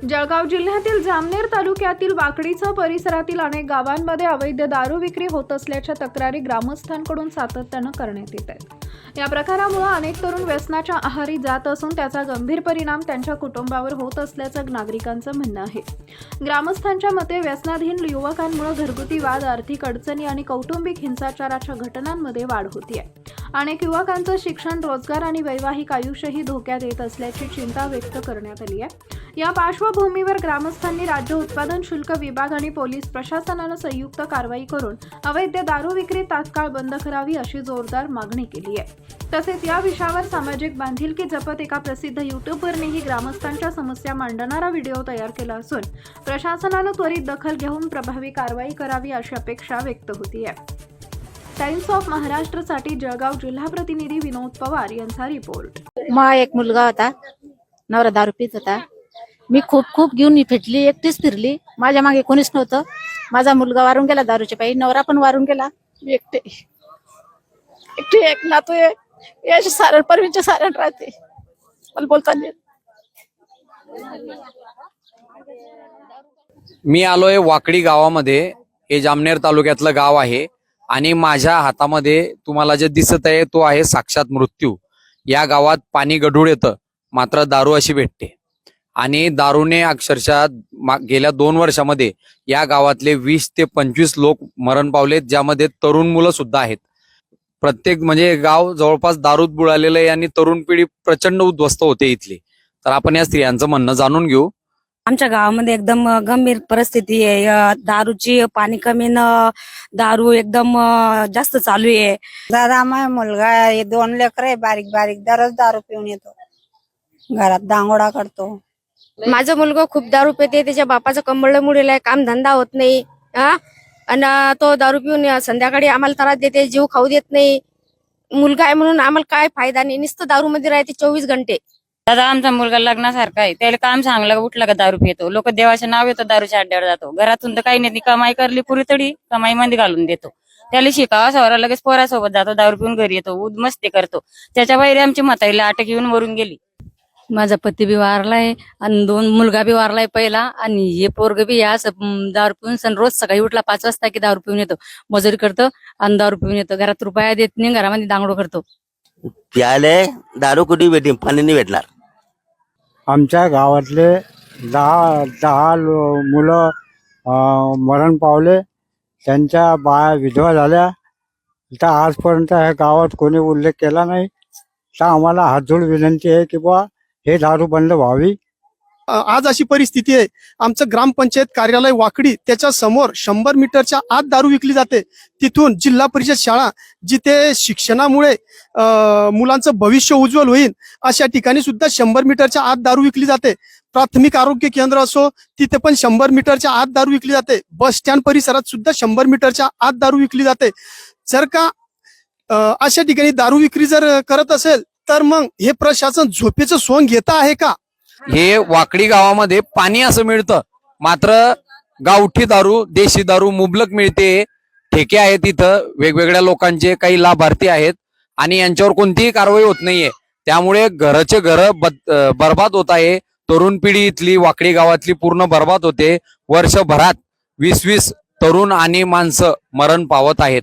जळगाव जिल्ह्यातील जामनेर तालुक्यातील वाकडीचा परिसरातील अनेक गावांमध्ये अवैध दारू विक्री होत असल्याच्या तक्रारी ग्रामस्थांकडून सातत्यानं करण्यात येत आहेत। या प्रकारामुळे अनेक तरुण व्यसनाच्या आहारी जात असून त्याचा गंभीर परिणाम त्यांच्या कुटुंबावर होत असल्याचं नागरिकांचं म्हणणं आहे। ग्रामस्थांच्या मते व्यसनाधीन युवकांमुळे घरगुती वाद, आर्थिक अडचणी आणि कौटुंबिक हिंसाचाराच्या घटनांमध्ये वाढ होतीये। अनेक युवकांचं शिक्षण, रोजगार आणि वैवाहिक आयुष्यही धोक्यात येत असल्याची चिंता व्यक्त करण्यात आली आहे। या पार्श्वभूमीवर ग्रामस्थांनी राज्य उत्पादन शुल्क विभाग आणि पोलीस प्रशासनानं संयुक्त कारवाई करून अवैध दारू विक्री तात्काळ बंद करावी अशी जोरदार मागणी केली आहे। तसेच या विषयावर सामाजिक बांधिलकी जपत एका प्रसिद्ध युट्यूबरनेही ग्रामस्थांच्या समस्या मांडणारा व्हिडिओ तयार केला असून प्रशासनानं त्वरित दखल घेऊन प्रभावी कारवाई करावी अशी अपेक्षा व्यक्त होतीये। टाइम्स ऑफ महाराष्ट्रसाठी जळगाव जिल्हा प्रतिनिधी विनोद पवार यांचा रिपोर्ट। मा एक मुलगा होता, नवरा दारू पित होता। मी खूप घेऊन फिरली, एकटीच फिरली, माझ्या मागे कोणीच नव्हतं। माझा मुलगा वारून गेला दारूच्या पायी, नवरा पण वारून गेला। मी एकटी एक नातू आहे, याचे सारण परवीचे सारण राहते, मला बोलता नाही। मी आलोय वाकडी गावामध्ये। हे जामनेर तालुक्यातलं गाव आहे आणि माझ्या हातामध्ये तुम्हाला जे दिसत आहे तो आहे साक्षात मृत्यू। या गावात पाणी गढूळ येतं, मात्र दारू अशी भेटते आणि दारूने अक्षरशः गेल्या 2 वर्षामध्ये या गावातले 20 ते 25 लोक मरण पावलेत, ज्यामध्ये तरुण मुलं सुद्धा आहेत। प्रत्येक म्हणजे गाव जवळपास दारूत बुडालेलं आहे आणि तरुण पिढी प्रचंड उद्ध्वस्त होते इथली। तर आपण या स्त्रियांचं म्हणणं जाणून घेऊ। आमच्या गावामध्ये एकदम गंभीर परिस्थिती आहे। दारूची पाणी कमी न दारू एकदम जास्त चालू आहे। दादा माझा मुलगा आहे, 2 लेकर आहे, बारीक दररोज दारू पिऊन येतो, घरात दांगोडा करतो। माझा मुलगा खूप दारू पिते, त्याच्या बापाचं कंबळ मुडेल आहे, काम धंदा होत नाही आणि तो दारू पिऊन संध्याकाळी आम्हाला त्रास देते, जीव खाऊ देत नाही। मुलगा आहे म्हणून आम्हाला काय फायदा नाही, नुसतं दारू मध्ये राहते 24 घंटे। दादा आमचा मुलगा लग्नासारखा आहे, त्याला काम सांगलं उठलं का दारू पितो, लोक देवाचं नाव येतो, दारूच्या अड्ड्यावर जातो। घरातून तर काही नाही, कमाई करली पुरी तरी कमाई मध्ये घालून देतो। त्याला शिकावा सवरा लगेच पोरासोबत जातो, दारू पिऊन घरी येतो, उद मस्ती करतो। त्याच्या बाहेर आमची म्हातारीला अटक येऊन मरून गेली। माझा पती बी वारलाय आणि 2 मुलगा बी वारलाय पहिला, आणि हे पोरग बी या दारू पिऊन रोज सकाळी उठला 5 वाजता की दारू पिऊन येतो, मजुरी करतो आणि दारू पिऊन येतो। घरात रुपया देत नाही, घरामध्ये दांगडो करतो। प्याले दारू कुठे भेटेल, पाणी नाही भेटणार। आमच्या गावातले 10 मुलं मरण पावले, त्यांच्या बाया विधवा झाल्या। तर आजपर्यंत ह्या गावात कोणी उल्लेख केला नाही। तर आम्हाला हातजोड विनंती आहे की बुवा हे दारू बंद व्हावी। आज अशी परिस्थिती आहे, आमचं ग्रामपंचायत कार्यालय वाकडी त्याच्या समोर 100 मीटरच्या आत दारू विकली जाते। तिथून जिल्हा परिषद शाळा, जिथे शिक्षणामुळे मुलांचं भविष्य उज्ज्वल होईल, अशा ठिकाणी सुद्धा 100 मीटरच्या आत दारू विकली जाते। प्राथमिक आरोग्य केंद्र असो, तिथे पण 100 मीटरच्या आत दारू विकली जाते। बस स्टँड परिसरात सुद्धा 100 मीटरच्या आत दारू विकली जाते। जर का अशा ठिकाणी दारू विक्री जर करत असेल तर मग हे प्रशासन झोपेचं सोंग घेत आहे का? हे वाकडी गावामध्ये पाणी असं मिळतं, मात्र गावठी दारू, देशी दारू मुबलक मिळते। ठेके आहेत इथं वेगवेगळ्या लोकांचे, काही लाभार्थी आहेत आणि यांच्यावर कोणतीही कारवाई होत नाहीये। त्यामुळे घराचे घर बर्बाद होत आहे। तरुण पिढी इथली वाकडी गावातली पूर्ण बर्बाद होते। वर्षभरात 20 तरुण आणि माणसं मरण पावत आहेत।